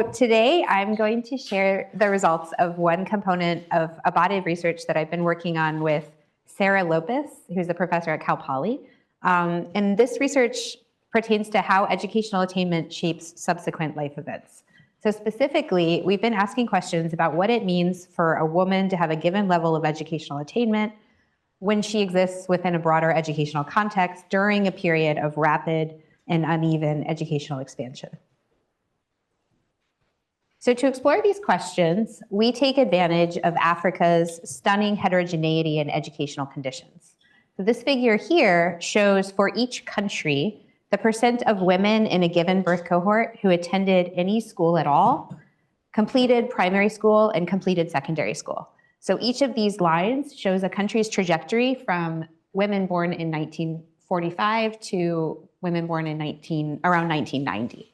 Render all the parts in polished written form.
So today I'm going to share the results of one component of a body of research that I've been working on with Sarah Lopez, who's a professor at Cal Poly. And this research pertains to how educational attainment shapes subsequent life events. So specifically, we've been asking questions about what it means for a woman to have a given level of educational attainment when she exists within a broader educational context during a period of rapid and uneven educational expansion. So to explore these questions, we take advantage of Africa's stunning heterogeneity in educational conditions. So this figure here shows for each country the percent of women in a given birth cohort who attended any school at all, completed primary school, and completed secondary school. So each of these lines shows a country's trajectory from women born in 1945 to women born in around 1990.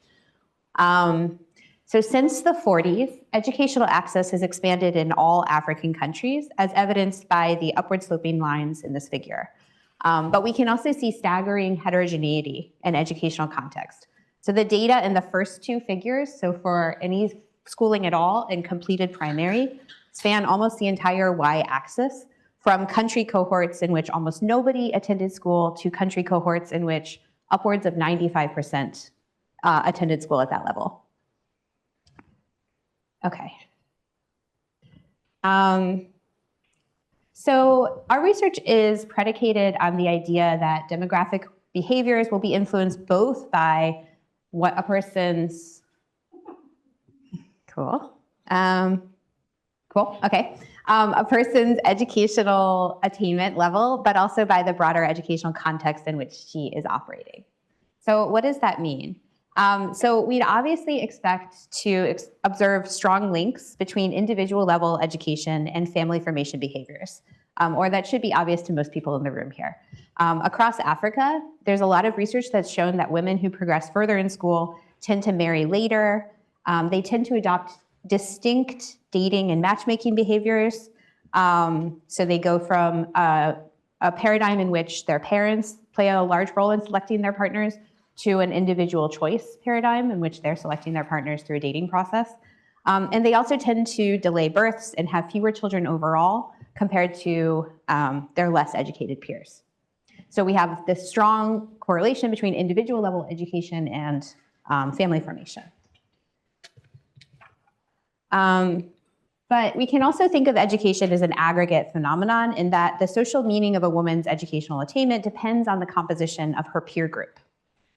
So since the 40s, educational access has expanded in all African countries, as evidenced by the upward sloping lines in this figure. But we can also see staggering heterogeneity in educational context. So the data in the first two figures, so for any schooling at all and completed primary, span almost the entire y-axis, from country cohorts in which almost nobody attended school to country cohorts in which upwards of 95% attended school at that level. Okay. So our research is predicated on the idea that demographic behaviors will be influenced both by what a person's, a person's educational attainment level, but also by the broader educational context in which she is operating. So what does that mean? So we'd obviously expect to observe strong links between individual level education and family formation behaviors, or that should be obvious to most people in the room here. Across Africa, there's a lot of research that's shown that women who progress further in school tend to marry later. They tend to adopt distinct dating and matchmaking behaviors. So they go from a paradigm in which their parents play a large role in selecting their partners to an individual choice paradigm in which they're selecting their partners through a dating process. And they also tend to delay births and have fewer children overall compared to their less educated peers. So we have this strong correlation between individual level education and family formation. But we can also think of education as an aggregate phenomenon in that the social meaning of a woman's educational attainment depends on the composition of her peer group.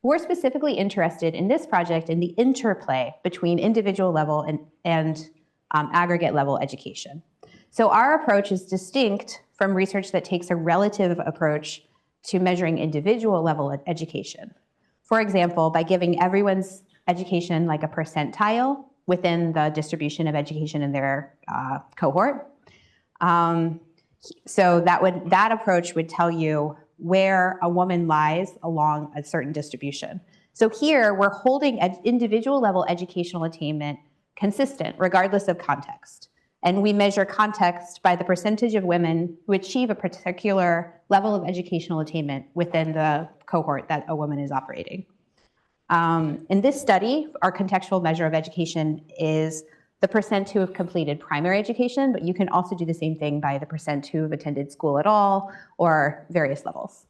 We're specifically interested in this project in the interplay between individual level and aggregate level education. So our approach is distinct from research that takes a relative approach to measuring individual level education. For example, by giving everyone's education like a percentile within the distribution of education in their cohort. So that approach would tell you where a woman lies along a certain distribution. So here we're holding individual level educational attainment consistent regardless of context. And we measure context by the percentage of women who achieve a particular level of educational attainment within the cohort that a woman is operating. In this study, our contextual measure of education is the percent who have completed primary education, but you can also do the same thing by the percent who have attended school at all or various levels.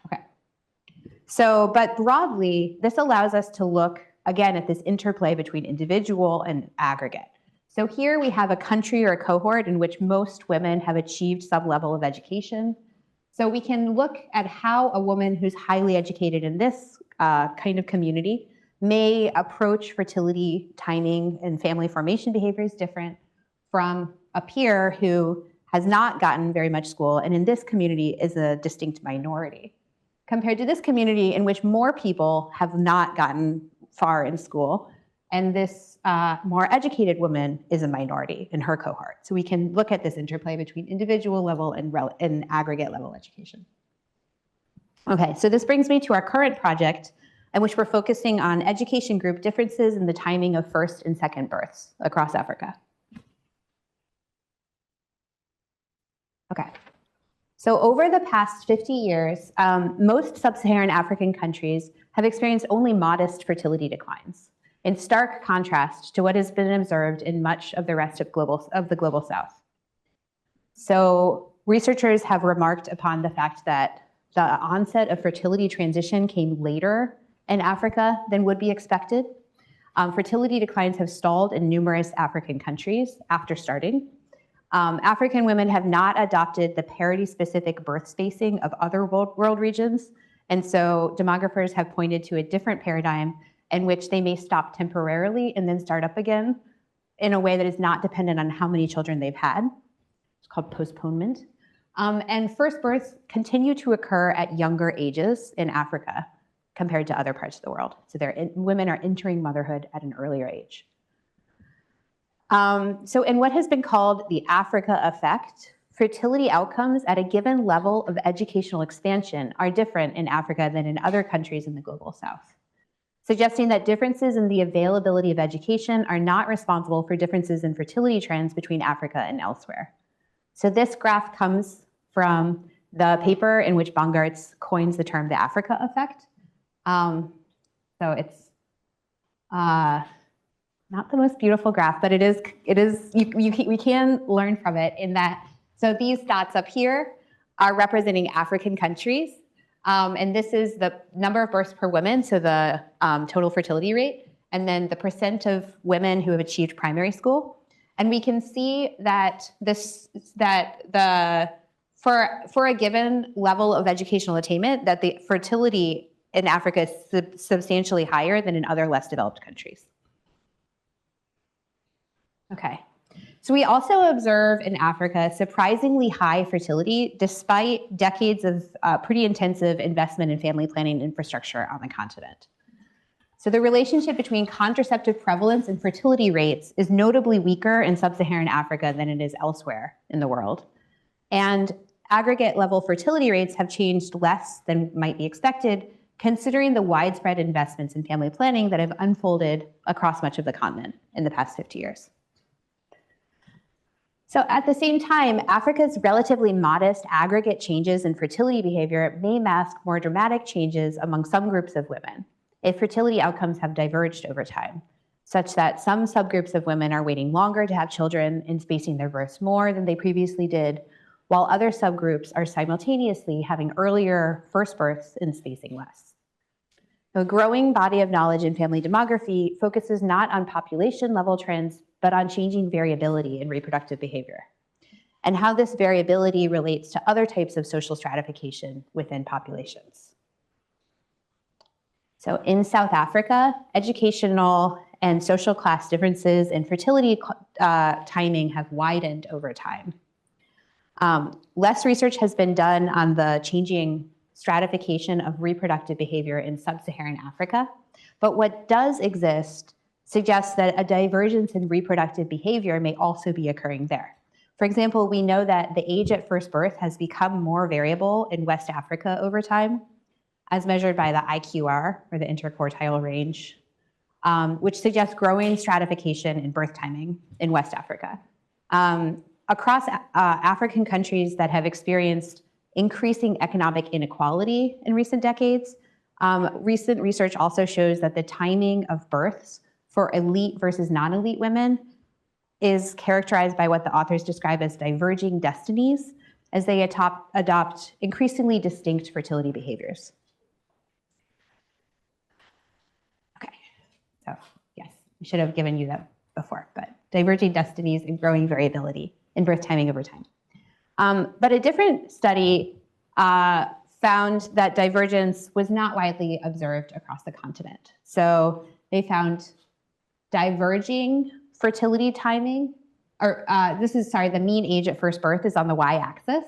Okay. So, but broadly, this allows us to look again at this interplay between individual and aggregate. So here we have a country or a cohort in which most women have achieved some level of education. So we can look at how a woman who's highly educated in this kind of community may approach fertility, timing, and family formation behaviors different from a peer who has not gotten very much school and in this community is a distinct minority, compared to this community in which more people have not gotten far in school, and this more educated woman is a minority in her cohort. So we can look at this interplay between individual level and aggregate level education. Okay, so this brings me to our current project in which we're focusing on education group differences in the timing of first and second births across Africa. Okay, so over the past 50 years, most sub-Saharan African countries have experienced only modest fertility declines. in stark contrast to what has been observed in much of the rest of the global South. So researchers have remarked upon the fact that the onset of fertility transition came later in Africa than would be expected. Fertility declines have stalled in numerous African countries after starting. African women have not adopted the parity-specific birth spacing of other world regions, and so demographers have pointed to a different paradigm in which they may stop temporarily and then start up again in a way that is not dependent on how many children they've had. It's called postponement. And first births continue to occur at younger ages in Africa compared to other parts of the world. So women are entering motherhood at an earlier age. So in what has been called the Africa effect, fertility outcomes at a given level of educational expansion are different in Africa than in other countries in the global South, suggesting that differences in the availability of education are not responsible for differences in fertility trends between Africa and elsewhere. So this graph comes from the paper in which Bongartz coins the term the Africa effect. So it's not the most beautiful graph, but we can learn from it in that, so these dots up here are representing African countries. And this is the number of births per woman, so the total fertility rate, and then the percent of women who have achieved primary school. And we can see that for a given level of educational attainment, that the fertility in Africa is substantially higher than in other less developed countries. Okay, so we also observe in Africa surprisingly high fertility despite decades of pretty intensive investment in family planning infrastructure on the continent. So the relationship between contraceptive prevalence and fertility rates is notably weaker in sub-Saharan Africa than it is elsewhere in the world. And aggregate level fertility rates have changed less than might be expected, considering the widespread investments in family planning that have unfolded across much of the continent in the past 50 years. So at the same time, Africa's relatively modest aggregate changes in fertility behavior may mask more dramatic changes among some groups of women if fertility outcomes have diverged over time, such that some subgroups of women are waiting longer to have children and spacing their births more than they previously did, while other subgroups are simultaneously having earlier first births and spacing less. A growing body of knowledge in family demography focuses not on population level trends, but on changing variability in reproductive behavior, and how this variability relates to other types of social stratification within populations. So in South Africa, educational and social class differences in fertility timing have widened over time. Less research has been done on the changing stratification of reproductive behavior in sub-Saharan Africa, but what does exist suggests that a divergence in reproductive behavior may also be occurring there. For example, we know that the age at first birth has become more variable in West Africa over time, as measured by the IQR, or the interquartile range, which suggests growing stratification in birth timing in West Africa. Across African countries that have experienced increasing economic inequality in recent decades, recent research also shows that the timing of births for elite versus non-elite women is characterized by what the authors describe as diverging destinies as they adopt increasingly distinct fertility behaviors. Okay, so yes, I should have given you that before, but diverging destinies and growing variability in birth timing over time. But a different study found that divergence was not widely observed across the continent. So they found diverging fertility timing, or the mean age at first birth is on the y-axis.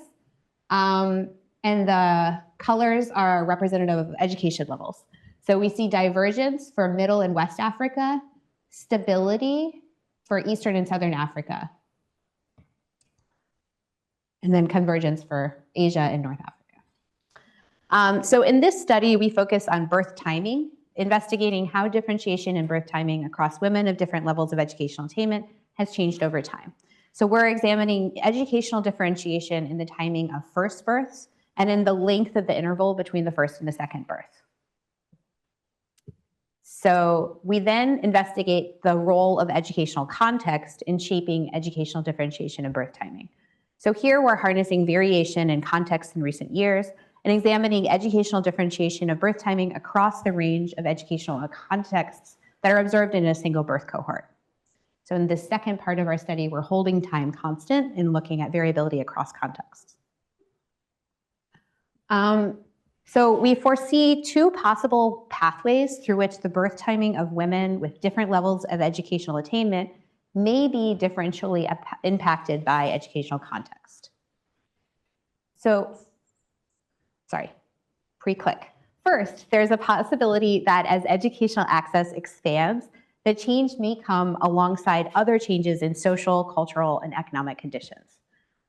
And the colors are representative of education levels. So we see divergence for Middle and West Africa, stability for Eastern and Southern Africa, and then convergence for Asia and North Africa. So in this study, we focus on birth timing, investigating how differentiation in birth timing across women of different levels of educational attainment has changed over time. So we're examining educational differentiation in the timing of first births and in the length of the interval between the first and the second birth. So we then investigate the role of educational context in shaping educational differentiation and birth timing. So here we're harnessing variation in context in recent years and examining educational differentiation of birth timing across the range of educational contexts that are observed in a single birth cohort. So in the second part of our study, we're holding time constant and looking at variability across contexts. So we foresee two possible pathways through which the birth timing of women with different levels of educational attainment may be differentially impacted by educational context. So, sorry, pre-click. First, there's a possibility that as educational access expands, the change may come alongside other changes in social, cultural, and economic conditions.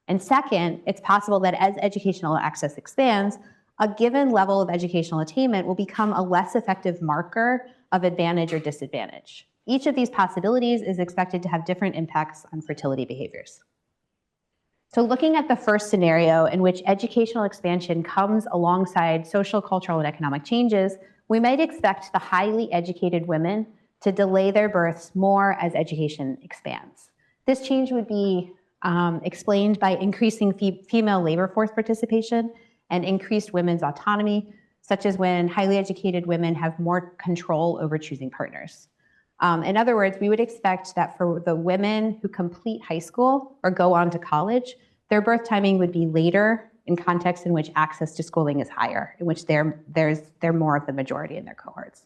And second, it's possible that as educational access expands, a given level of educational attainment will become a less effective marker of advantage or disadvantage. Each of these possibilities is expected to have different impacts on fertility behaviors. So looking at the first scenario in which educational expansion comes alongside social, cultural, and economic changes, we might expect the highly educated women to delay their births more as education expands. This change would be explained by increasing female labor force participation and increased women's autonomy, such as when highly educated women have more control over choosing partners. In other words, we would expect that for the women who complete high school or go on to college, their birth timing would be later in contexts in which access to schooling is higher, in which they're more of the majority in their cohorts.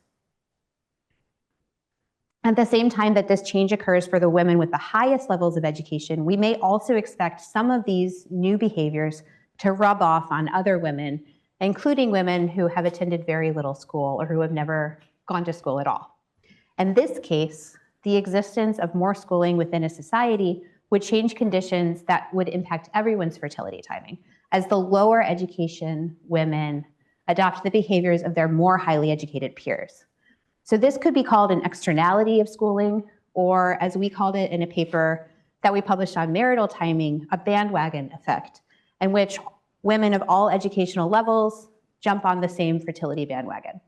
At the same time that this change occurs for the women with the highest levels of education, we may also expect some of these new behaviors to rub off on other women, including women who have attended very little school or who have never gone to school at all. In this case, the existence of more schooling within a society would change conditions that would impact everyone's fertility timing, as the lower education women adopt the behaviors of their more highly educated peers. So this could be called an externality of schooling, or as we called it in a paper that we published on marital timing, a bandwagon effect, in which women of all educational levels jump on the same fertility bandwagon.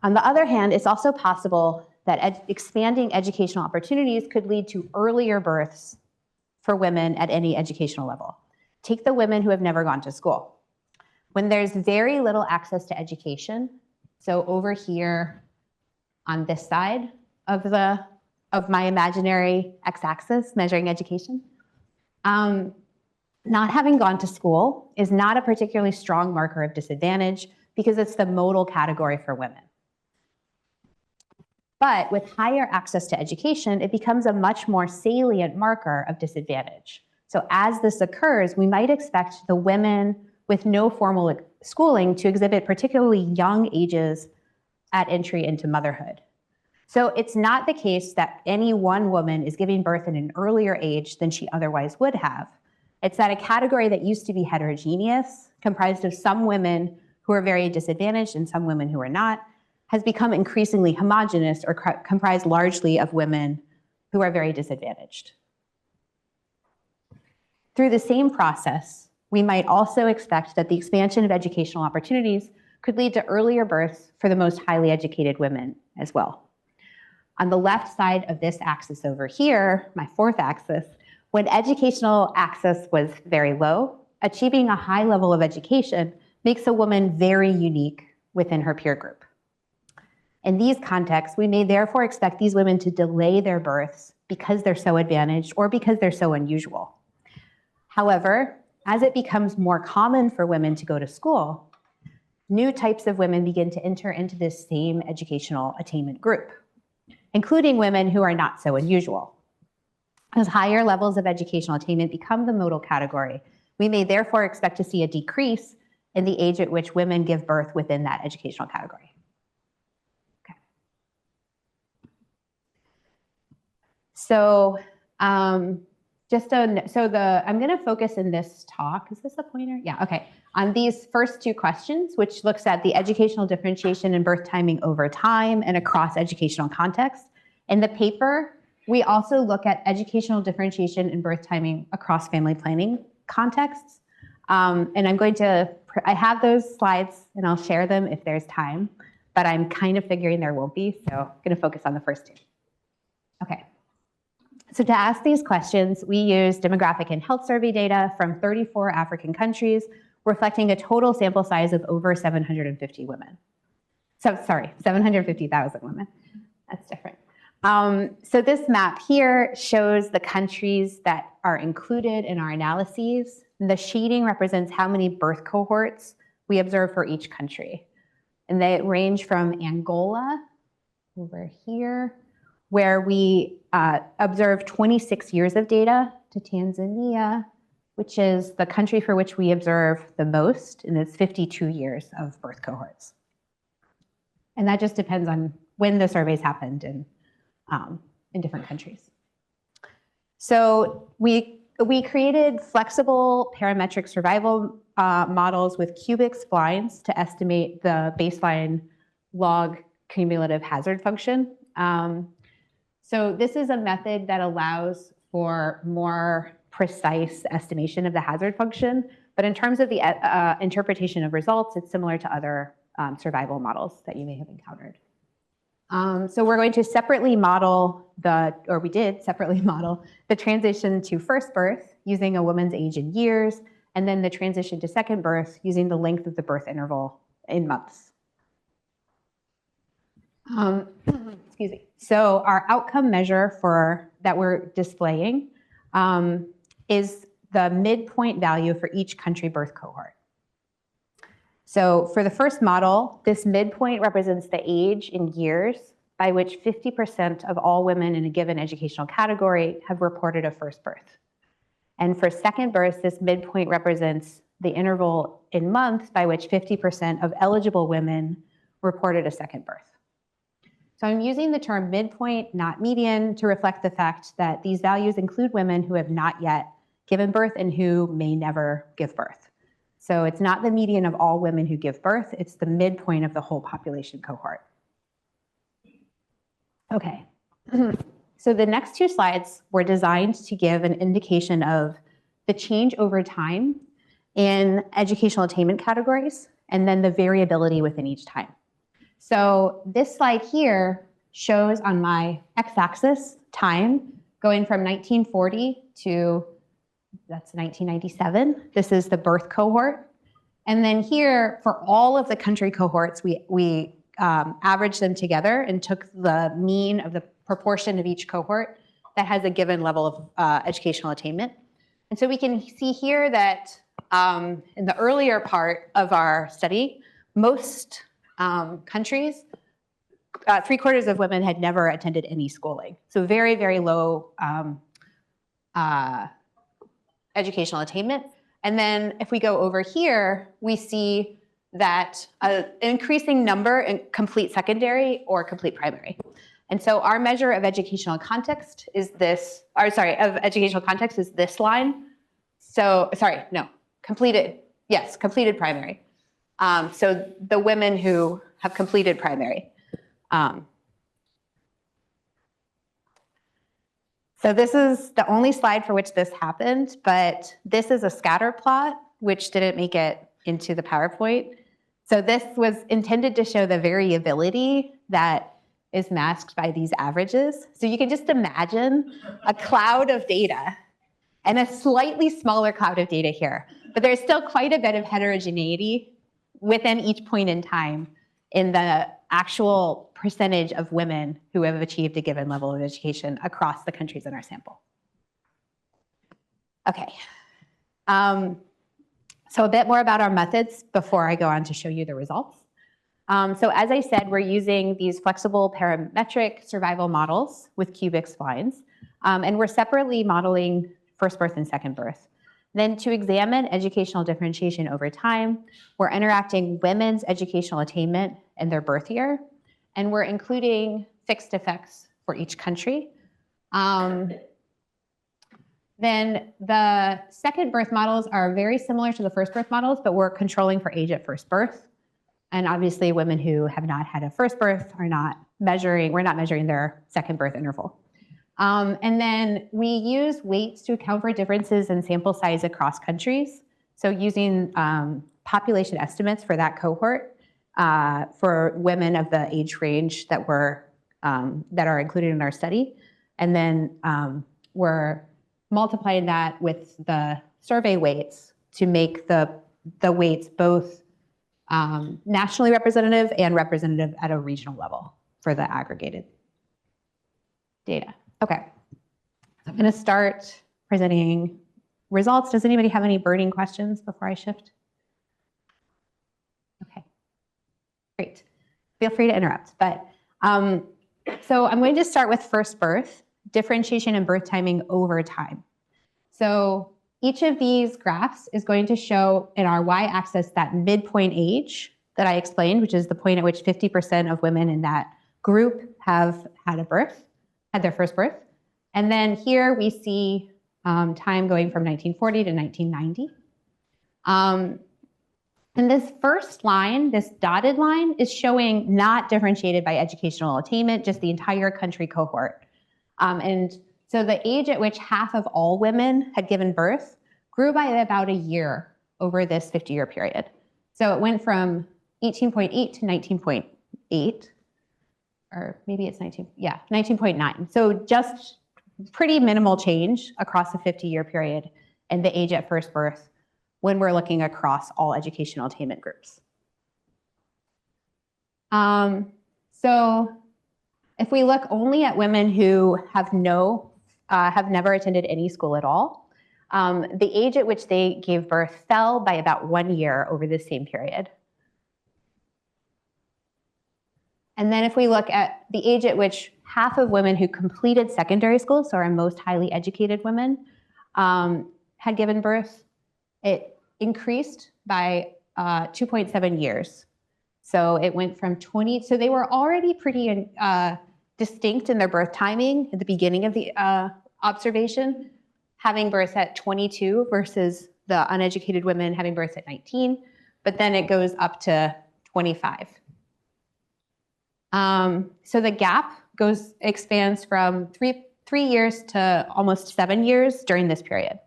On the other hand, it's also possible that expanding educational opportunities could lead to earlier births for women at any educational level. Take the women who have never gone to school. When there's very little access to education, so over here on this side of my imaginary x-axis measuring education, not having gone to school is not a particularly strong marker of disadvantage because it's the modal category for women. But with higher access to education, it becomes a much more salient marker of disadvantage. So as this occurs, we might expect the women with no formal schooling to exhibit particularly young ages at entry into motherhood. So it's not the case that any one woman is giving birth at an earlier age than she otherwise would have. It's that a category that used to be heterogeneous, comprised of some women who are very disadvantaged and some women who are not, has become increasingly homogenous or comprised largely of women who are very disadvantaged. Through the same process, we might also expect that the expansion of educational opportunities could lead to earlier births for the most highly educated women as well. On the left side of this axis over here, my fourth axis, when educational access was very low, achieving a high level of education makes a woman very unique within her peer group. In these contexts, we may therefore expect these women to delay their births because they're so advantaged or because they're so unusual. However, as it becomes more common for women to go to school, new types of women begin to enter into this same educational attainment group, including women who are not so unusual. As higher levels of educational attainment become the modal category, we may therefore expect to see a decrease in the age at which women give birth within that educational category. So I'm going to focus in this talk, is this a pointer? Yeah, okay, on these first two questions, which looks at the educational differentiation in birth timing over time and across educational contexts. In the paper, we also look at educational differentiation in birth timing across family planning contexts. And I have those slides and I'll share them if there's time. but I'm kind of figuring there won't be, so I'm going to focus on the first two. Okay. So to ask these questions, we use demographic and health survey data from 34 African countries, reflecting a total sample size of over 750 women. So sorry, 750,000 women. That's different. So this map here shows the countries that are included in our analyses. The shading represents how many birth cohorts we observe for each country. And they range from Angola over here, where we observe 26 years of data, to Tanzania, which is the country for which we observe the most, and it's 52 years of birth cohorts. And that just depends on when the surveys happened in different countries. So we created flexible parametric survival models with cubic splines to estimate the baseline log cumulative hazard function. So this is a method that allows for more precise estimation of the hazard function, but in terms of the interpretation of results, it's similar to other survival models that you may have encountered. So we're going to separately model we did separately model the transition to first birth using a woman's age in years, and then the transition to second birth using the length of the birth interval in months. Excuse me. So our outcome measure that we're displaying is the midpoint value for each country birth cohort. So for the first model, this midpoint represents the age in years by which 50% of all women in a given educational category have reported a first birth. And for second birth, this midpoint represents the interval in months by which 50% of eligible women reported a second birth. So I'm using the term midpoint, not median, to reflect the fact that these values include women who have not yet given birth and who may never give birth. So it's not the median of all women who give birth, it's the midpoint of the whole population cohort. Okay, so the next two slides were designed to give an indication of the change over time in educational attainment categories and then the variability within each time. So this slide here shows on my x-axis time going from 1940 to that's 1997. This is the birth cohort. And then here, for all of the country cohorts, we averaged them together and took the mean of the proportion of each cohort that has a given level of educational attainment. And so we can see here that in the earlier part of our study, most countries, 3/4 of women had never attended any schooling. So very, very low educational attainment. And then if we go over here, we see that an increasing number in complete secondary or complete primary. And so our measure of educational context is this, or sorry, of educational context is this line. So, sorry, no, completed, yes, completed primary. So the women who have completed primary. So this is the only slide for which this happened, but this is a scatter plot, which didn't make it into the PowerPoint. So this was intended to show the variability that is masked by these averages. So you can just imagine a cloud of data and a slightly smaller cloud of data here, but there's still quite a bit of heterogeneity within each point in time in the actual percentage of women who have achieved a given level of education across the countries in our sample. Okay, so a bit more about our methods before I go on to show you the results. So as I said, we're using these flexible parametric survival models with cubic splines, and we're separately modeling first birth and second birth. Then to examine educational differentiation over time, we're interacting women's educational attainment and their birth year, and we're including fixed effects for each country. Then the second birth models are very similar to the first birth models, but we're controlling for age at first birth. And obviously women who have not had a first birth are not measuring, we're not measuring their second birth interval. And then we use weights to account for differences in sample size across countries. So using population estimates for that cohort for women of the age range that are included in our study. And then we're multiplying that with the survey weights to make the weights both nationally representative and representative at a regional level for the aggregated data. Okay, I'm going to start presenting results. Does anybody have any burning questions before I shift? Okay, great. Feel free to interrupt. But so I'm going to start with first birth, differentiation and birth timing over time. So each of these graphs is going to show in our y-axis that midpoint age that I explained, which is the point at which 50% of women in that group have had their first birth. And then here we see time going from 1940 to 1990. And this first line, this dotted line, is showing not differentiated by educational attainment, just the entire country cohort. And so the age at which half of all women had given birth grew by about a year over this 50-year period. So it went from 18.8 to 19.8, or maybe it's 19.9. So just pretty minimal change across a 50-year period in the age at first birth when we're looking across all educational attainment groups. So if we look only at women who have never attended any school at all, the age at which they gave birth fell by about 1 year over the same period. And then if we look at the age at which half of women who completed secondary school, so our most highly educated women, had given birth, it increased by 2.7 years. So it went from 20, so they were already pretty distinct in their birth timing at the beginning of the observation, having birth at 22 versus the uneducated women having birth at 19, but then it goes up to 25. So the gap expands from three years to almost 7 years during this period.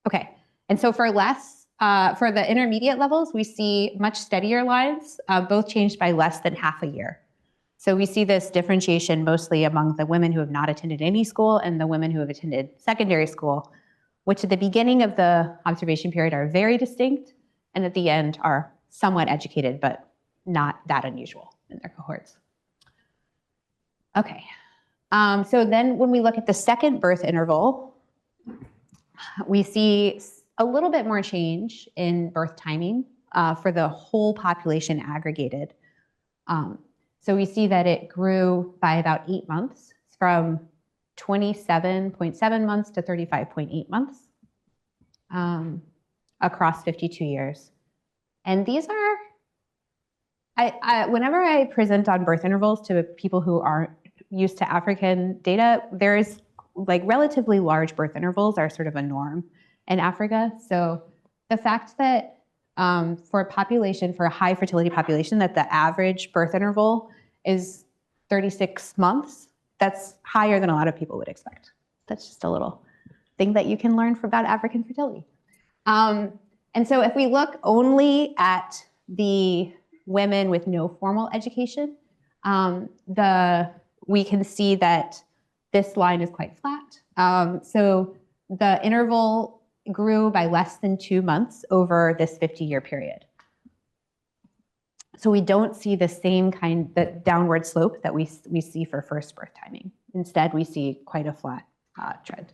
Okay, and so for the intermediate levels, we see much steadier lines, both changed by less than half a year. So we see this differentiation mostly among the women who have not attended any school and the women who have attended secondary school, which at the beginning of the observation period are very distinct, and at the end are somewhat educated, but not that unusual in their cohorts. Okay, so then when we look at the second birth interval, we see a little bit more change in birth timing for the whole population aggregated. So we see that it grew by about 8 months, from 27.7 months to 35.8 months across 52 years. And these are, whenever I present on birth intervals to people who aren't used to African data, there's like relatively large birth intervals are sort of a norm in Africa. So the fact that for a high fertility population, that the average birth interval is 36 months, that's higher than a lot of people would expect. That's just a little thing that you can learn about African fertility. And so if we look only at the women with no formal education, we can see that this line is quite flat. So the interval grew by less than 2 months over this 50-year period. So we don't see the same the downward slope that we see for first birth timing. Instead, we see quite a flat trend.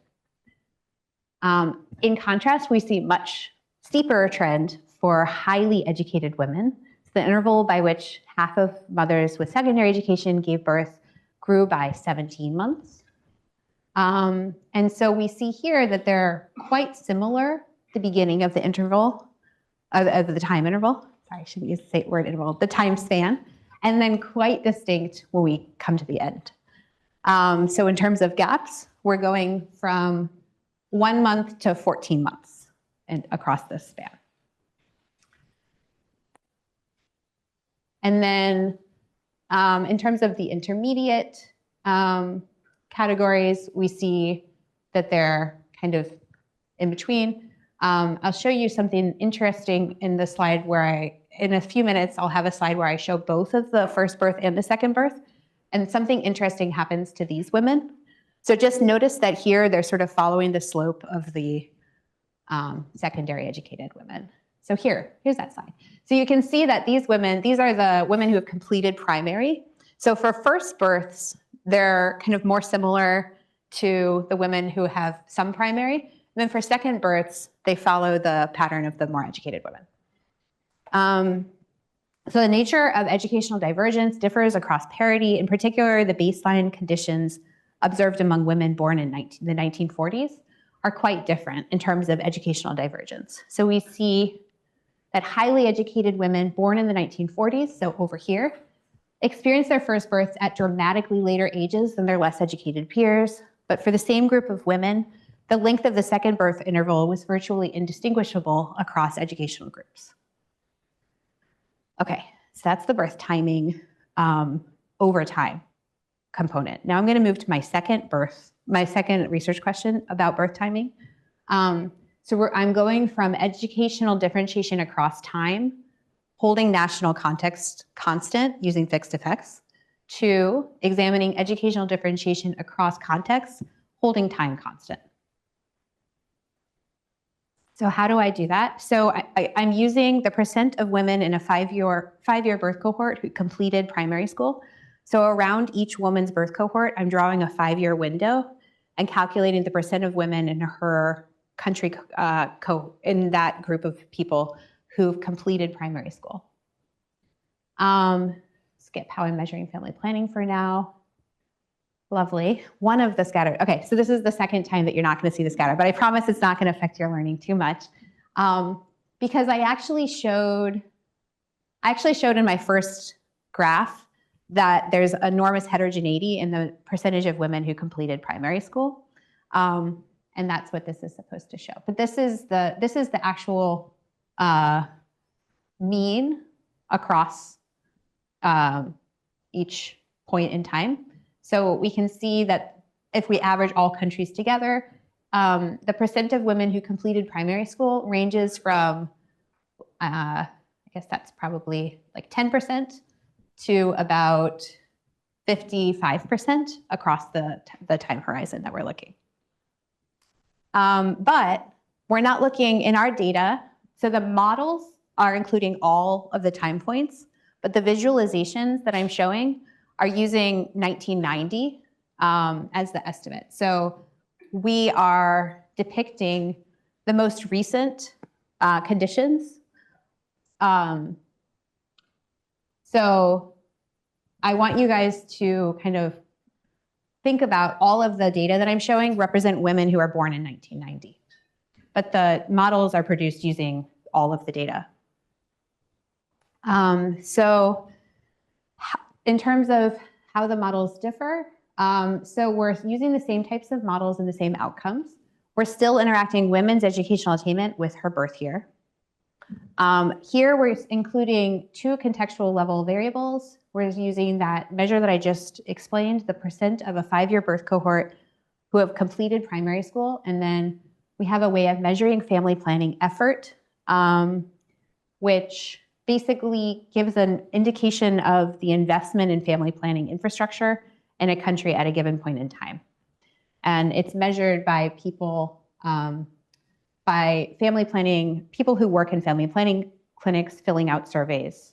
In contrast, we see much steeper trend for highly educated women. So the interval by which half of mothers with secondary education gave birth grew by 17 months. And so we see here that they're quite similar at the beginning of the interval, of the time interval. Sorry, I shouldn't use the word interval, the time span, and then quite distinct when we come to the end. So in terms of gaps, we're going from 1 month to 14 months and across this span. And then in terms of the intermediate categories, we see that they're kind of in between. I'll show you something interesting in the slide where in a few minutes, I'll have a slide where I show both of the first birth and the second birth, and something interesting happens to these women. So just notice that here, they're sort of following the slope of the secondary educated women. So here's that slide. So you can see that these women, these are the women who have completed primary. So for first births, they're kind of more similar to the women who have some primary. And then for second births, they follow the pattern of the more educated women. So the nature of educational divergence differs across parity. In particular, the baseline conditions observed among women born in the 1940s are quite different in terms of educational divergence. So we see that highly educated women born in the 1940s, so over here, experience their first births at dramatically later ages than their less educated peers. But for the same group of women, the length of the second birth interval was virtually indistinguishable across educational groups. Okay, so that's the birth timing over time component. Now I'm going to move to my second research question about birth timing. I'm going from educational differentiation across time, holding national context constant using fixed effects, to examining educational differentiation across contexts, holding time constant. So how do I do that? So I'm using the percent of women in a five-year birth cohort who completed primary school. So around each woman's birth cohort, I'm drawing a 5-year window and calculating the percent of women in her country in that group of people who've completed primary school. Skip how I'm measuring family planning for now. Lovely. One of the scattered. Okay, so this is the second time that you're not going to see the scatter, but I promise it's not going to affect your learning too much, because I actually showed in my first graph that there's enormous heterogeneity in the percentage of women who completed primary school, and that's what this is supposed to show. But this is the actual mean across each point in time. So we can see that if we average all countries together, the percent of women who completed primary school ranges from, I guess that's probably like 10% to about 55% across the time horizon that we're looking. But we're not looking in our data. So the models are including all of the time points, but the visualizations that I'm showing are using 1990 as the estimate. So we are depicting the most recent conditions. So I want you guys to kind of think about all of the data that I'm showing represent women who are born in 1990. But the models are produced using all of the data. So in terms of how the models differ, so we're using the same types of models and the same outcomes. We're still interacting women's educational attainment with her birth year. Here we're including 2 contextual level variables. We're using that measure that I just explained, the percent of a 5-year birth cohort who have completed primary school. And then we have a way of measuring family planning effort, which basically gives an indication of the investment in family planning infrastructure in a country at a given point in time. And it's measured by people, by family planning, people who work in family planning clinics filling out surveys.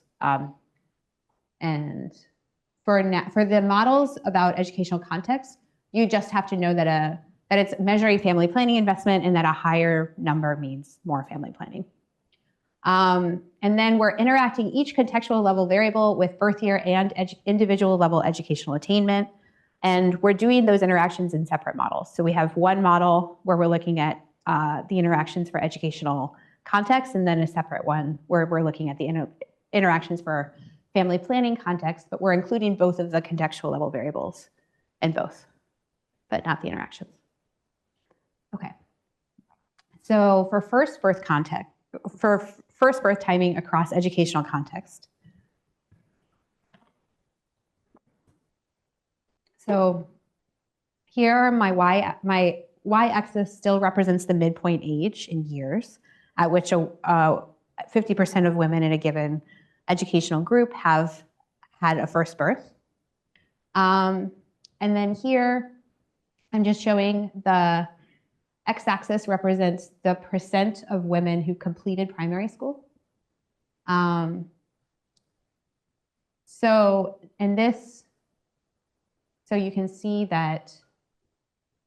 And for the models about educational context, you just have to know that it's measuring family planning investment and that a higher number means more family planning. And then we're interacting each contextual level variable with birth year and individual level educational attainment. And we're doing those interactions in separate models. So we have one model where we're looking at the interactions for educational context, and then a separate one where we're looking at the interactions for family planning context, but we're including both of the contextual level variables in both, but not the interactions. Okay. So for first birth context, for first birth timing across educational context. So here are my y-axis still represents the midpoint age in years at which 50% of women in a given educational group have had a first birth. And then here, I'm just showing the x-axis represents the percent of women who completed primary school. So you can see that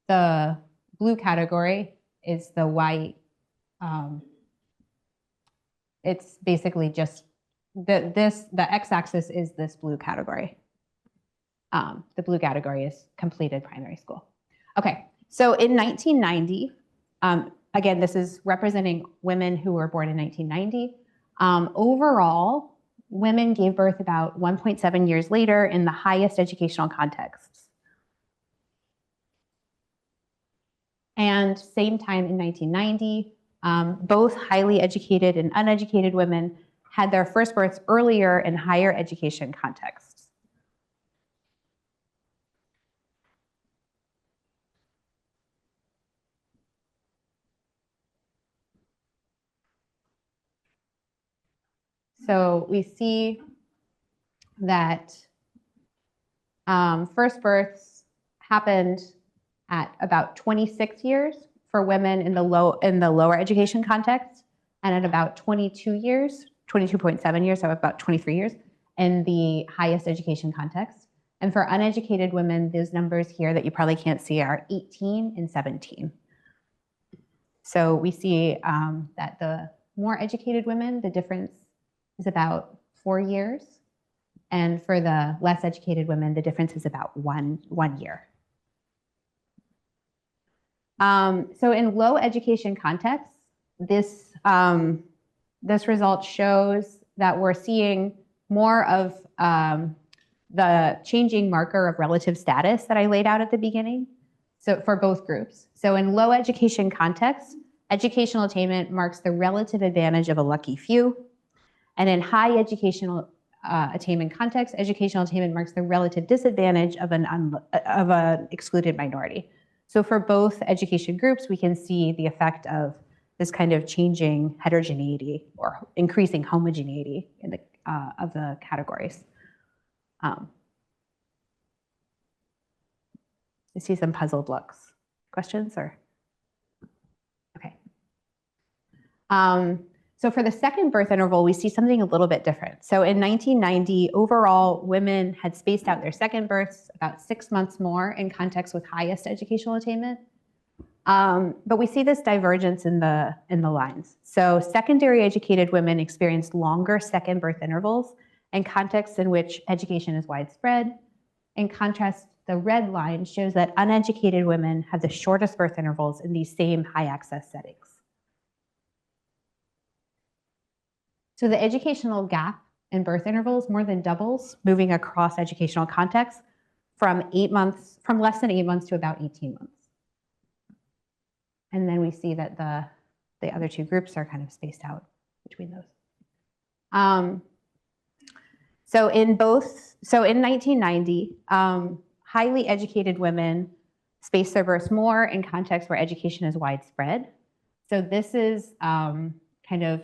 the blue category is the white. It's basically just the x-axis is this blue category. The blue category is completed primary school. Okay, so in 1990, again, this is representing women who were born in 1990. Overall, women gave birth about 1.7 years later in the highest educational contexts. And same time in 1990, both highly educated and uneducated women had their first births earlier in higher education contexts. So we see that first births happened at about 26 years for women in the lower education context, and at about 22 years, 22.7 years, so about 23 years in the highest education context. And for uneducated women, those numbers here that you probably can't see are 18 and 17. So we see that the more educated women, the difference is about 4 years. And for the less educated women, the difference is about one year. So in low education contexts, this result shows that we're seeing more of the changing marker of relative status that I laid out at the beginning, so for both groups. So in low education contexts, educational attainment marks the relative advantage of a lucky few. And in high educational attainment context, educational attainment marks the relative disadvantage of an excluded minority. So for both education groups, we can see the effect of this kind of changing heterogeneity or increasing homogeneity in the, of the categories. I see some puzzled looks. Questions or? Okay. So for the second birth interval, we see something a little bit different. So in 1990, overall, women had spaced out their second births about 6 months more in context with highest educational attainment. But we see this divergence in the lines. So secondary educated women experienced longer second birth intervals in contexts in which education is widespread. In contrast, the red line shows that uneducated women have the shortest birth intervals in these same high access settings. So the educational gap in birth intervals more than doubles, moving across educational contexts from less than 8 months to about 18 months. And then we see that the other two groups are kind of spaced out between those. So in 1990, highly educated women space their births more in contexts where education is widespread. So this is kind of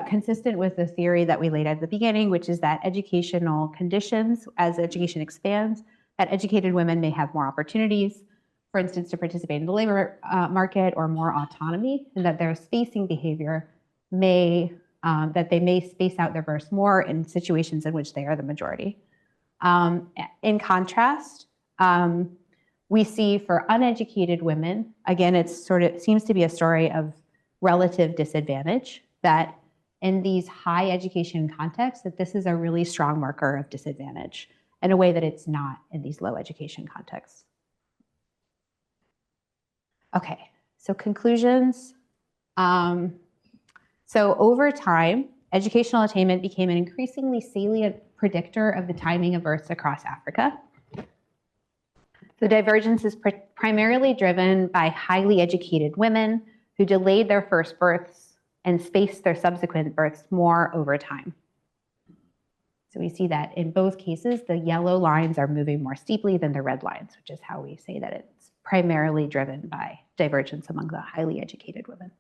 consistent with the theory that we laid out at the beginning, which is that educational conditions, as education expands, that educated women may have more opportunities, for instance, to participate in the labor market or more autonomy, and that their spacing behavior that they may space out their births more in situations in which they are the majority. In contrast, we see for uneducated women, again, it seems to be a story of relative disadvantage, that in these high education contexts, that this is a really strong marker of disadvantage in a way that it's not in these low education contexts. Okay, so conclusions. So over time, educational attainment became an increasingly salient predictor of the timing of births across Africa. The divergence is primarily driven by highly educated women who delayed their first births and spaced their subsequent births more over time. So we see that in both cases, the yellow lines are moving more steeply than the red lines, which is how we say that it's primarily driven by divergence among the highly educated women.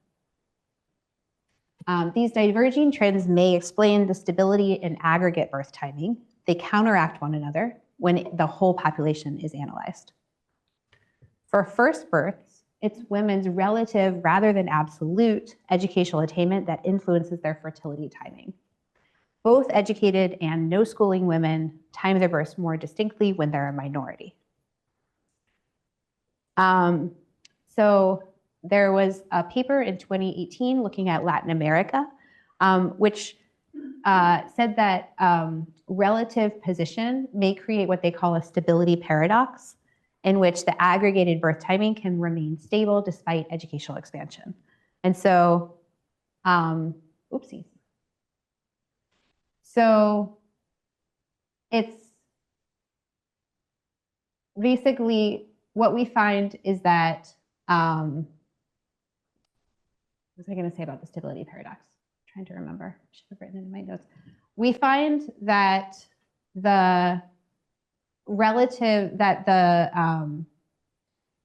These diverging trends may explain the stability in aggregate birth timing. They counteract one another when the whole population is analyzed. For first births, it's women's relative rather than absolute educational attainment that influences their fertility timing. Both educated and no schooling women time their births more distinctly when they're a minority. So there was a paper in 2018 looking at Latin America, which said that relative position may create what they call a stability paradox, in which the aggregated birth timing can remain stable despite educational expansion. And so, oopsie. So it's basically what we find is that, what was I going to say about the stability paradox? I'm trying to remember. I should have written it in my notes. We find that the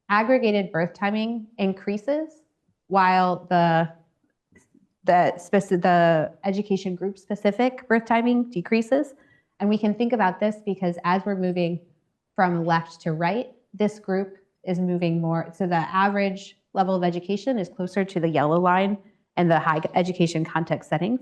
aggregated birth timing increases while the education group specific birth timing decreases. And we can think about this because as we're moving from left to right, this group is moving more. So the average level of education is closer to the yellow line and the high education context settings.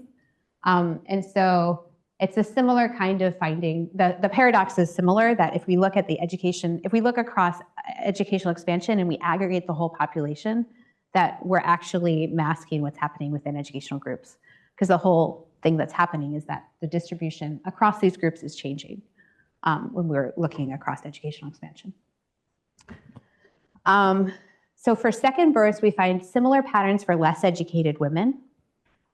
And so it's a similar kind of finding. The paradox is similar, that if we look at the education, if we look across educational expansion and we aggregate the whole population, that we're actually masking what's happening within educational groups. Because the whole thing that's happening is that the distribution across these groups is changing when we're looking across educational expansion. So for second births, we find similar patterns for less educated women,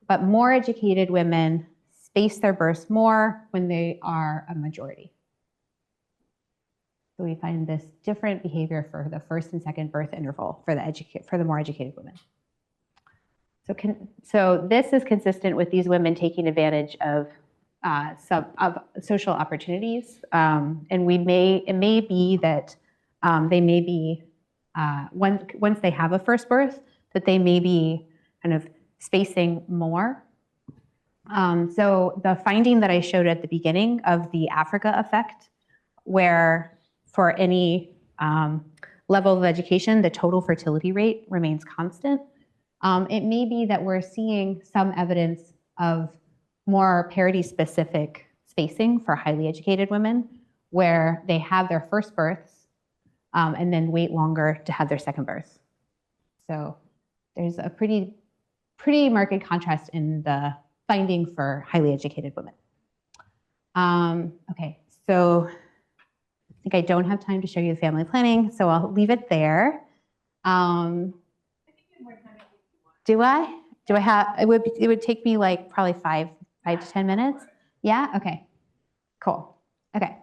but more educated women space their births more when they are a majority. So we find this different behavior for the first and second birth interval for the more educated women. So this is consistent with these women taking advantage of social opportunities, and it may be that they may be once they have a first birth, that they may be kind of spacing more. So the finding that I showed at the beginning of the Africa effect, where for any level of education, the total fertility rate remains constant, it may be that we're seeing some evidence of more parity-specific spacing for highly educated women, where they have their first births and then wait longer to have their second birth. So there's a pretty marked contrast in the finding for highly educated women. Okay, so I think I don't have time to show you the family planning, so I'll leave it there. Do I? Do I have, it would take me like probably 5 to 10 minutes. Yeah, okay, cool, okay.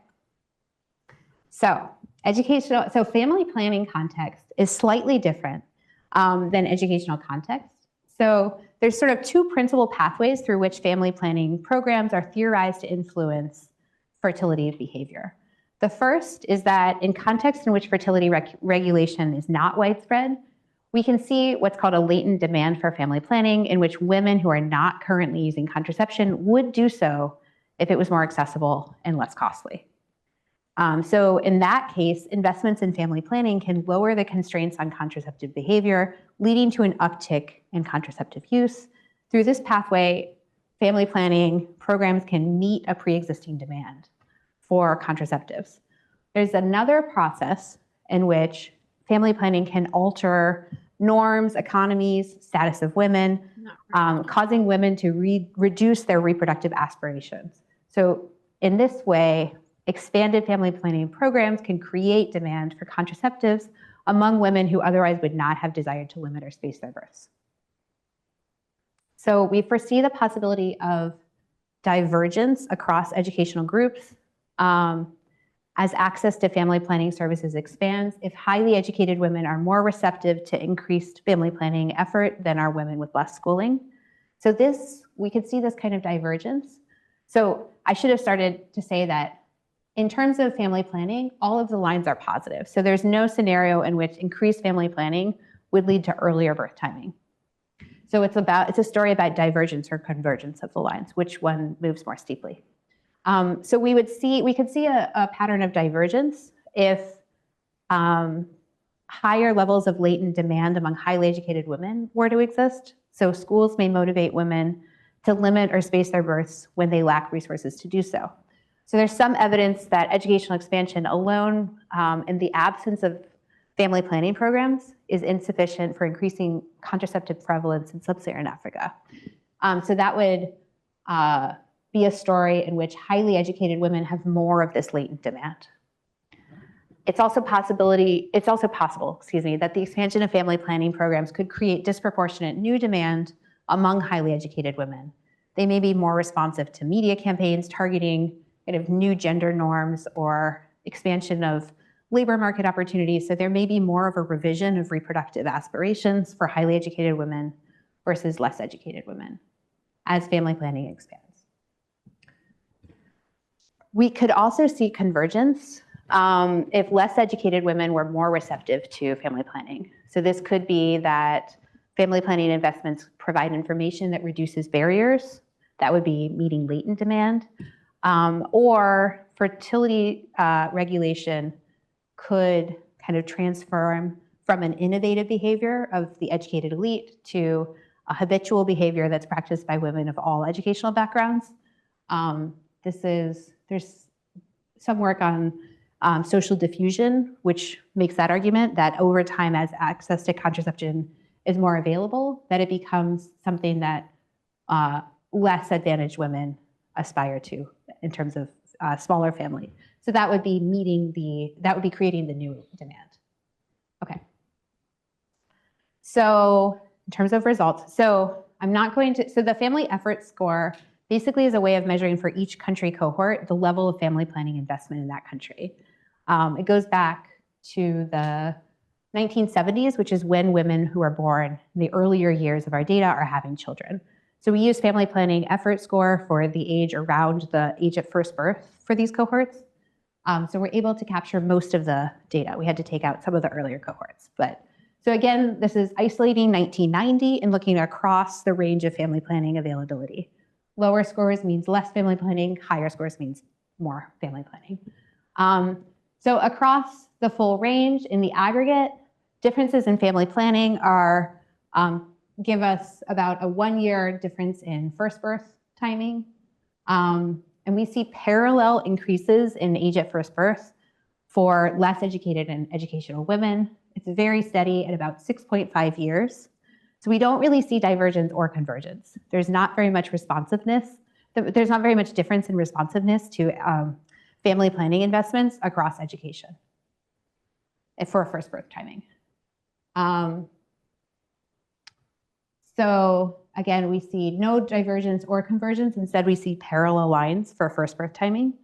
So family planning context is slightly different than educational context. So there's sort of two principal pathways through which family planning programs are theorized to influence fertility behavior. The first is that in contexts in which fertility regulation is not widespread, we can see what's called a latent demand for family planning, in which women who are not currently using contraception would do so if it was more accessible and less costly. So in that case, investments in family planning can lower the constraints on contraceptive behavior, leading to an uptick in contraceptive use. Through this pathway, family planning programs can meet a pre-existing demand for contraceptives. There's another process in which family planning can alter norms, economies, status of women, causing women to reduce their reproductive aspirations. So in this way, expanded family planning programs can create demand for contraceptives among women who otherwise would not have desired to limit or space their births. So we foresee the possibility of divergence across educational groups as access to family planning services expands. If highly educated women are more receptive to increased family planning effort than are women with less schooling. So we could see this kind of divergence. So I should have started to say that in terms of family planning, all of the lines are positive. So there's no scenario in which increased family planning would lead to earlier birth timing. So it's a story about divergence or convergence of the lines, which one moves more steeply. So we could see a pattern of divergence if higher levels of latent demand among highly educated women were to exist. So schools may motivate women to limit or space their births when they lack resources to do so. So there's some evidence that educational expansion alone, in the absence of family planning programs, is insufficient for increasing contraceptive prevalence in sub-Saharan Africa. So that would be a story in which highly educated women have more of this latent demand. It's also possible, that the expansion of family planning programs could create disproportionate new demand among highly educated women. They may be more responsive to media campaigns targeting kind of new gender norms or expansion of labor market opportunities. So there may be more of a revision of reproductive aspirations for highly educated women versus less educated women as family planning expands. We could also see convergence if less educated women were more receptive to family planning. So this could be that family planning investments provide information that reduces barriers. That would be meeting latent demand. Or fertility regulation could kind of transform from an innovative behavior of the educated elite to a habitual behavior that's practiced by women of all educational backgrounds. There's some work on social diffusion, which makes that argument that over time, as access to contraception is more available, that it becomes something that less advantaged women aspire to in terms of smaller family. So that would be creating the new demand. Okay. So in terms of results, so the family effort score basically is a way of measuring for each country cohort the level of family planning investment in that country. It goes back to the 1970s, which is when women who are born in the earlier years of our data are having children. So we use family planning effort score for the age around the age at first birth for these cohorts. So we're able to capture most of the data. We had to take out some of the earlier cohorts. So again, this is isolating 1990 and looking across the range of family planning availability. Lower scores means less family planning, higher scores means more family planning. So across the full range in the aggregate, differences in family planning give us about a 1-year difference in first birth timing. And we see parallel increases in age at first birth for less educated and educational women. It's very steady at about 6.5 years. So we don't really see divergence or convergence. There's not very much responsiveness. There's not very much difference in responsiveness to family planning investments across education for first birth timing. So again, we see no divergence or convergence. Instead, we see parallel lines for first birth timing.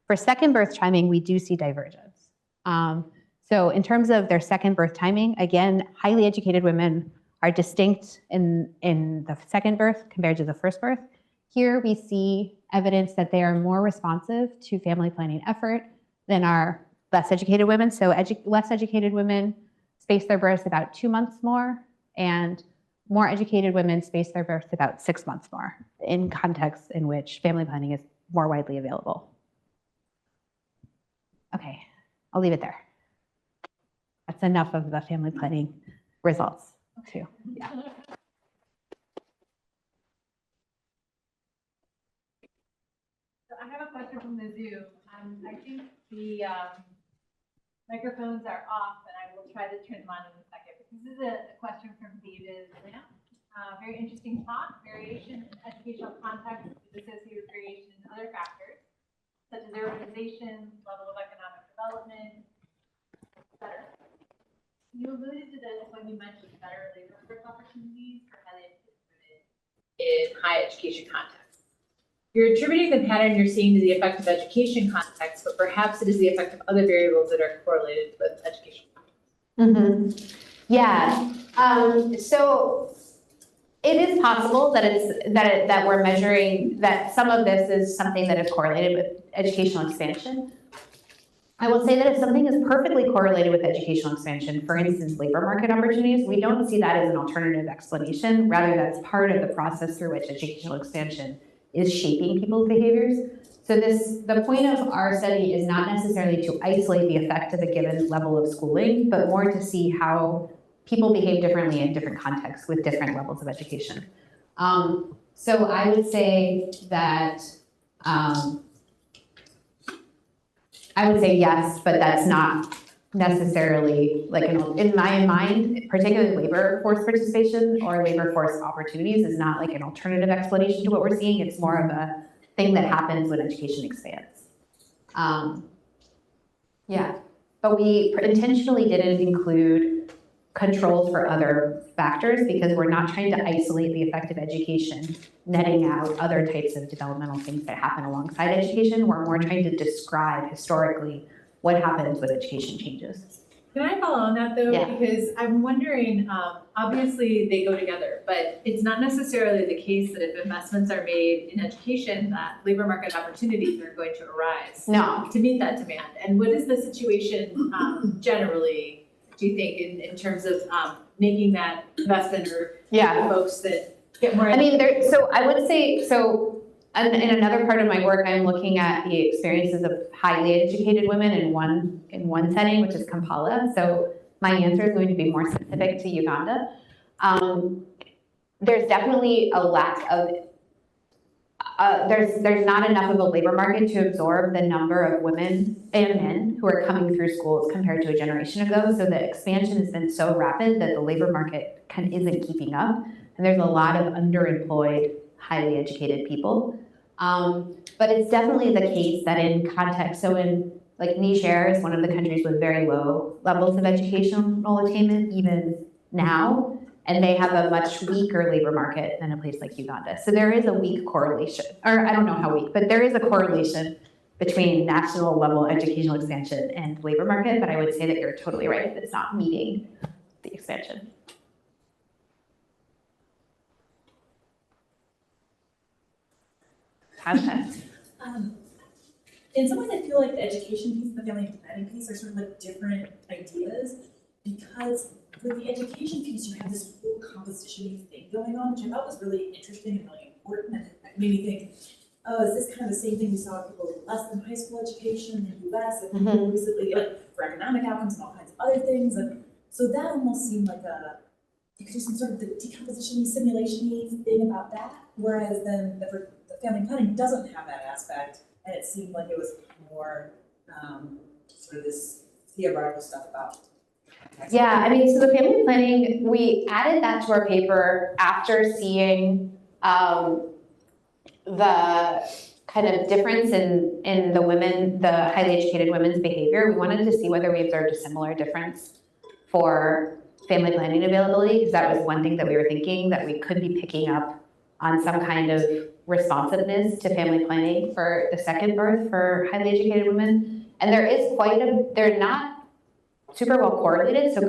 For second birth timing, we do see divergence. So in terms of their second birth timing, again, highly educated women are distinct in the second birth compared to the first birth. Here we see evidence that they are more responsive to family planning effort than our less educated women. So less educated women space their births about 2 months more, and more educated women space their births about 6 months more in contexts in which family planning is more widely available. Okay, I'll leave it there. That's enough of the family planning results too. Yeah. So I have a question from the Zoom. I think the microphones are off, and I will try to turn them on in a second. This is a question from David Lamp. Very interesting talk. Variation in educational context is associated with variation in other factors, such as urbanization, level of economic development, etc. You alluded to this when you mentioned better labor force opportunities for highly educated women in high education contexts. You're attributing the pattern you're seeing to the effect of education context, but perhaps it is the effect of other variables that are correlated with education context. Mm-hmm. Yeah. So it is possible that we're measuring that some of this is something that is correlated with educational expansion. I will say that if something is perfectly correlated with educational expansion, for instance, labor market opportunities, we don't see that as an alternative explanation. Rather, that's part of the process through which educational expansion is shaping people's behaviors. So the point of our study is not necessarily to isolate the effect of a given level of schooling, but more to see how people behave differently in different contexts with different levels of education. So I would say that yes, but that's not necessarily like in my mind, particularly labor force participation or labor force opportunities is not like an alternative explanation to what we're seeing. It's more of a thing that happens when education expands. Yeah, but we intentionally didn't include controls for other factors because we're not trying to isolate the effect of education, netting out other types of developmental things that happen alongside education. We're more trying to describe historically what happens when education changes. Can I follow on that though? Yeah. Because I'm wondering, obviously they go together, but it's not necessarily the case that if investments are made in education that labor market opportunities are going to arise to meet that demand. And what is the situation generally, do you think, in terms of making that investment or folks that get more? So I would say, in another part of my work, I'm looking at the experiences of highly educated women in one setting, which is Kampala. So my answer is going to be more specific to Uganda. There's definitely a lack of, there's not enough of a labor market to absorb the number of women and men who are coming through schools compared to a generation ago. So the expansion has been so rapid that the labor market isn't keeping up. And there's a lot of underemployed, highly educated people. But it's definitely the case that in context, so in like Niger is one of the countries with very low levels of educational attainment even now, and they have a much weaker labor market than a place like Uganda. So there is a weak correlation, or I don't know how weak, but there is a correlation between national level educational expansion and labor market, but I would say that you're totally right that it's not meeting the expansion. In some ways, I feel like the education piece and the family planning piece are sort of like different ideas, because with the education piece, you have this whole composition thing going on, which I thought was really interesting and really important, and it made me think, oh, is this kind of the same thing we saw with people with less than high school education in the US, and people recently, like, for economic outcomes and all kinds of other things, and so that almost seemed like you could do some sort of the decomposition simulation thing about that, whereas then the family planning doesn't have that aspect, and it seemed like it was more sort of this theoretical stuff about. Yeah, so the family planning, we added that to our paper after seeing the kind of difference in the highly educated women's behavior. We wanted to see whether we observed a similar difference for family planning availability, because that was one thing that we were thinking that we could be picking up on some kind of responsiveness to family planning for the second birth for highly educated women. And they're not super well correlated. So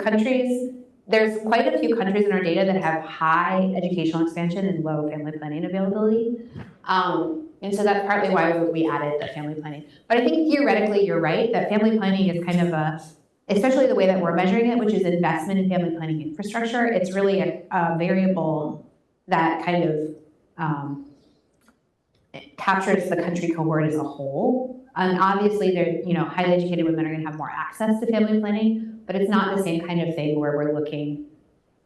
there's quite a few countries in our data that have high educational expansion and low family planning availability. And so that's partly why we added the family planning. But I think theoretically, you're right, that family planning is kind of especially the way that we're measuring it, which is investment in family planning infrastructure, it's really a variable that kind of captures the country cohort as a whole. And obviously, highly educated women are going to have more access to family planning, but it's not the same kind of thing where we're looking.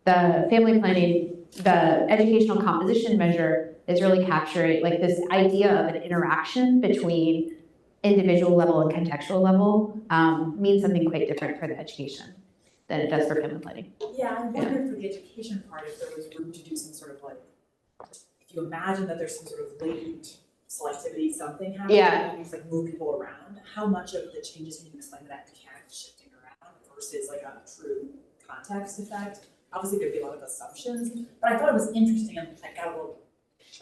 The family planning, the educational composition measure is really capturing like this idea of an interaction between individual level and contextual level means something quite different for the education than it does for family planning. Yeah, I wonder for the education part if there was room to do some sort of like, if you imagine that there's some sort of latent selectivity, something happening, and you like move people around, how much of the changes can you explain that mechanics shifting around versus like a true context effect? Obviously there'd be a lot of assumptions, but I thought it was interesting, and I got a little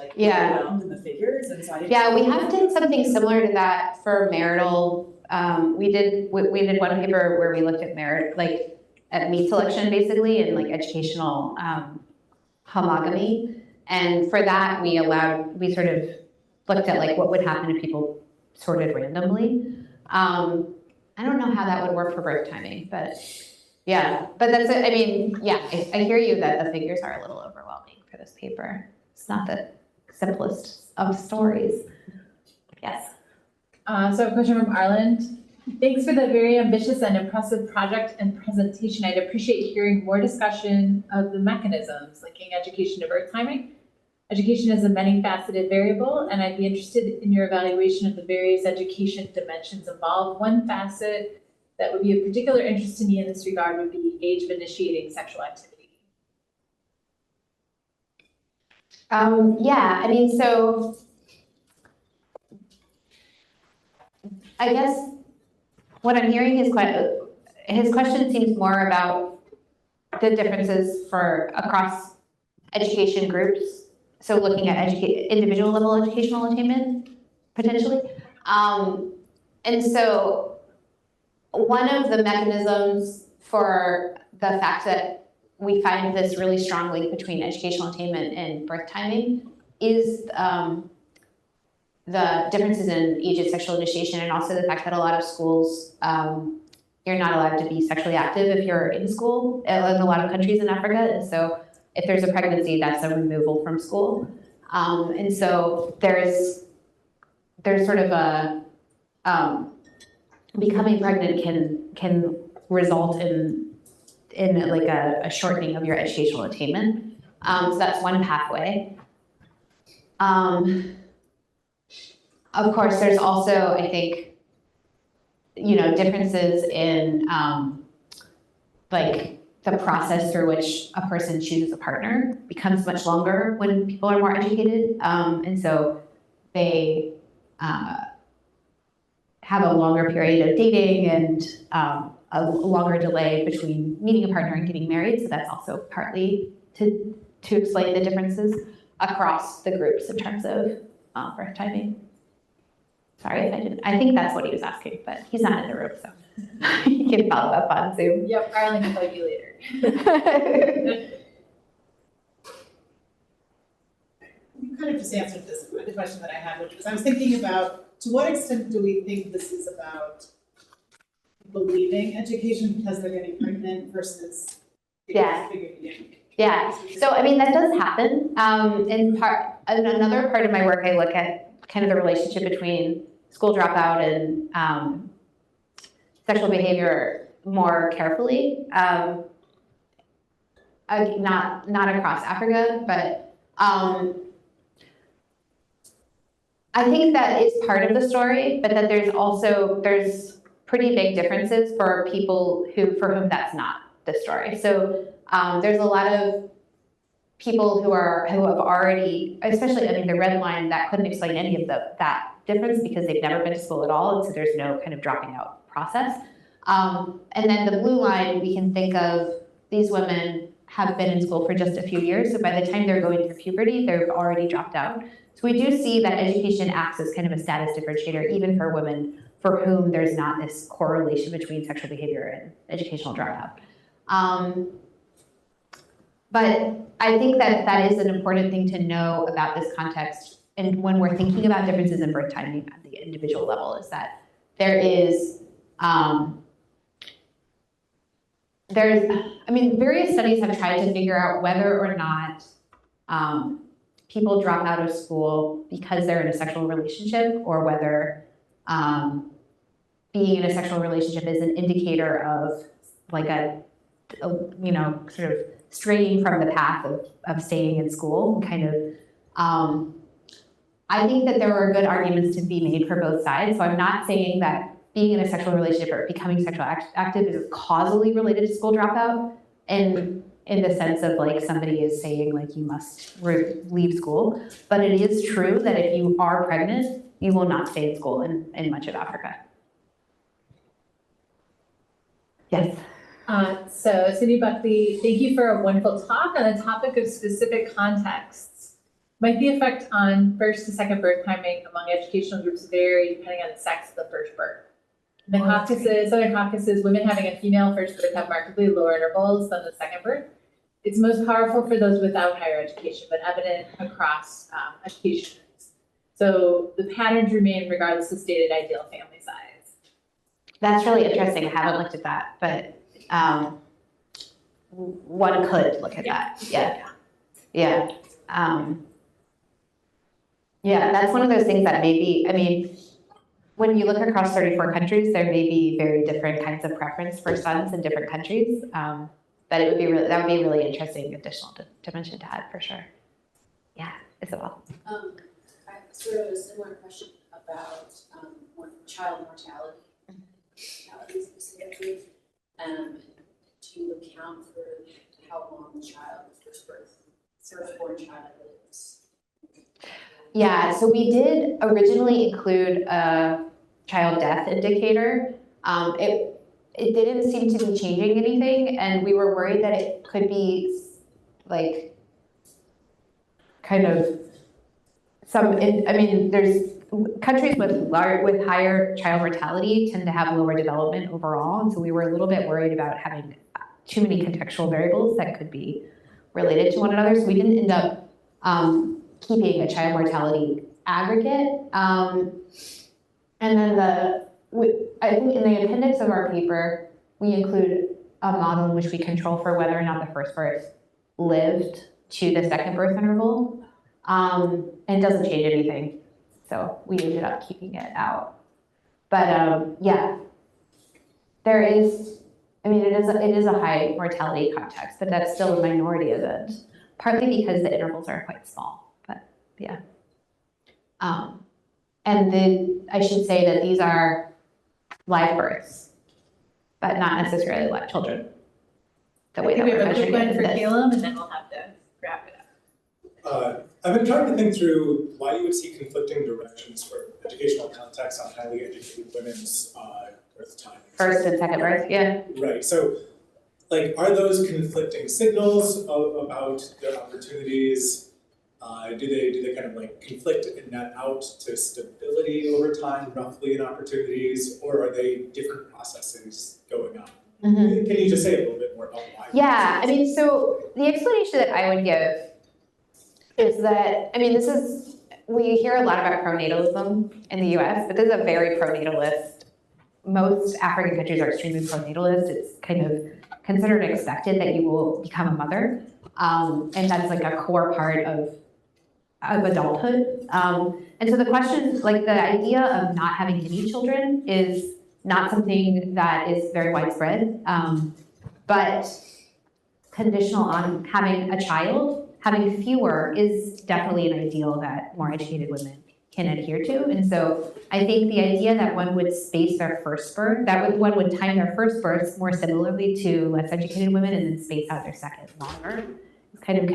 overwhelmed in the figures, and so I didn't. We have done something similar to that for marital. We did one paper where we looked at at meat selection basically and like educational homogamy, and for that we sort of looked at like what would happen if people sorted randomly. I don't know how that would work for birth timing, but yeah, but that's it. I mean, yeah, I hear you that the figures are a little overwhelming for this paper. It's not the simplest of stories. Yes. So a question from Arland. Thanks for the very ambitious and impressive project and presentation. I'd appreciate hearing more discussion of the mechanisms linking education to birth timing. Education is a many-faceted variable, and I'd be interested in your evaluation of the various education dimensions involved. One facet that would be of particular interest to me in this regard would be age of initiating sexual activity. Yeah, I mean, so I guess what I'm hearing is his question seems more about the differences for across education groups. So looking at individual level educational attainment, potentially. And so one of the mechanisms for the fact that we find this really strong link between educational attainment and birth timing is the differences in age of sexual initiation, and also the fact that a lot of schools, you're not allowed to be sexually active if you're in school in a lot of countries in Africa. And so if there's a pregnancy, that's a removal from school. And so there's sort of a, becoming pregnant can result in like a shortening of your educational attainment. So that's one pathway. Of course, there's also, I think, differences in like the process through which a person chooses a partner becomes much longer when people are more educated. And so they have a longer period of dating and a longer delay between meeting a partner and getting married. So that's also partly to explain the differences across the groups in terms of birth timing. Sorry if I didn't. I think that's what he was asking, but he's not in the room, so you can follow up on Zoom. Yep, Arlen can tell you later. You kind of just answered this, the question that I had, which was I was thinking about, to what extent do we think this is about believing education because they're getting pregnant versus figuring it out? Yeah. So I mean, that does happen. In another part of my work, I look at kind of the relationship between school dropout and sexual behavior more carefully. Not across Africa, but I think that is part of the story, but that there's pretty big differences for people for whom that's not the story. So there's a lot of people who have already, especially, I mean, the red line, that couldn't explain any of that difference because they've never been to school at all, and so there's no kind of dropping out process. And then the blue line, we can think of these women have been in school for just a few years, so by the time they're going through puberty, they've already dropped out. So we do see that education acts as kind of a status differentiator, even for women for whom there's not this correlation between sexual behavior and educational dropout. But I think that is an important thing to know about this context, and when we're thinking about differences in birth timing at the individual level, is that there is, various studies have tried to figure out whether or not people drop out of school because they're in a sexual relationship, or whether being in a sexual relationship is an indicator of like a sort of straying from the path of staying in school, kind of. I think that there are good arguments to be made for both sides. So I'm not saying that being in a sexual relationship or becoming sexually active is causally related to school dropout, and in the sense of like somebody is saying like you must leave school. But it is true that if you are pregnant, you will not stay in school in much of Africa. Yes. So Cindy Buckley, thank you for a wonderful talk on the topic of specific contexts. Might the effect on first to second birth timing among educational groups vary depending on the sex of the first birth? In the Southern Caucasus, women having a female first birth have markedly lower intervals than the second birth. It's most powerful for those without higher education, but evident across education. So the patterns remain regardless of stated ideal family size. That's really interesting. I haven't looked at that, but one could look at that. Yeah. Yeah. Yeah, that's one of those things that maybe, I mean, when you look across 34 countries, there may be very different kinds of preference for sons in different countries. But it would be really, that would be really interesting additional dimension to add for sure. Yeah, Isabel. Sort of a similar question about child mortality, specifically, to account for how long the child, firstborn child lives. Yeah, so we did originally include a child death indicator. It didn't seem to be changing anything, and we were worried that it could be like kind of there's countries with higher child mortality tend to have lower development overall, and so we were a little bit worried about having too many contextual variables that could be related to one another. So we didn't end up keeping a child mortality aggregate. And then I think in the appendix of our paper, we include a model in which we control for whether or not the first birth lived to the second birth interval. And it doesn't change anything. So we ended up keeping it out. But yeah, there is, I mean, it is a high mortality context, but that's still a minority event, partly because the intervals are quite small, but yeah. And then I should say that these are live births, but not necessarily live children. The way that we we're have a quick measuring one it for is this. Caleb, and then we'll have to wrap it up. I've been trying to think through why you would see conflicting directions for educational context on highly educated women's birth time. First and second birth, yeah. Right, so like, are those conflicting signals about their opportunities? Do they kind of like conflict and net out to stability over time, roughly in opportunities, or are they different processes going on? Mm-hmm. Can you just say a little bit more about why? Yeah, I mean, so the explanation that I would give is that, I mean, we hear a lot about pronatalism in the US, but this is a very pronatalist. Most African countries are extremely pronatalist. It's kind of considered expected that you will become a mother. And that's like a core part of adulthood. And so the question, like the idea of not having any children is not something that is very widespread, but conditional on having a child, having fewer is definitely an ideal that more educated women can adhere to. And so I think the idea that one would space their first birth, one would time their first births more similarly to less educated women and then space out their second longer, is kind of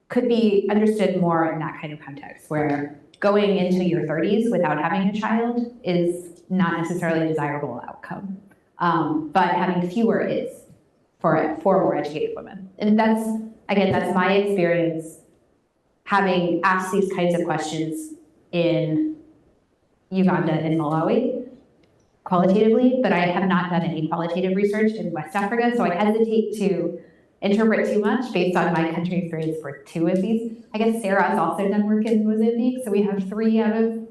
could be understood more in that kind of context, where going into your 30s without having a child is not necessarily a desirable outcome, but having fewer is for more educated women. And that's, again, that's my experience having asked these kinds of questions in Uganda and Malawi qualitatively, but I have not done any qualitative research in West Africa, so I hesitate to interpret too much based on my country experience for two of these. I guess Sarah has also done work in Mozambique, so we have 3 out of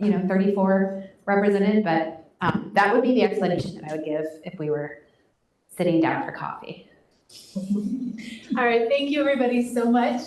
34 represented, but that would be the explanation that I would give if we were sitting down for coffee. All right, thank you everybody so much.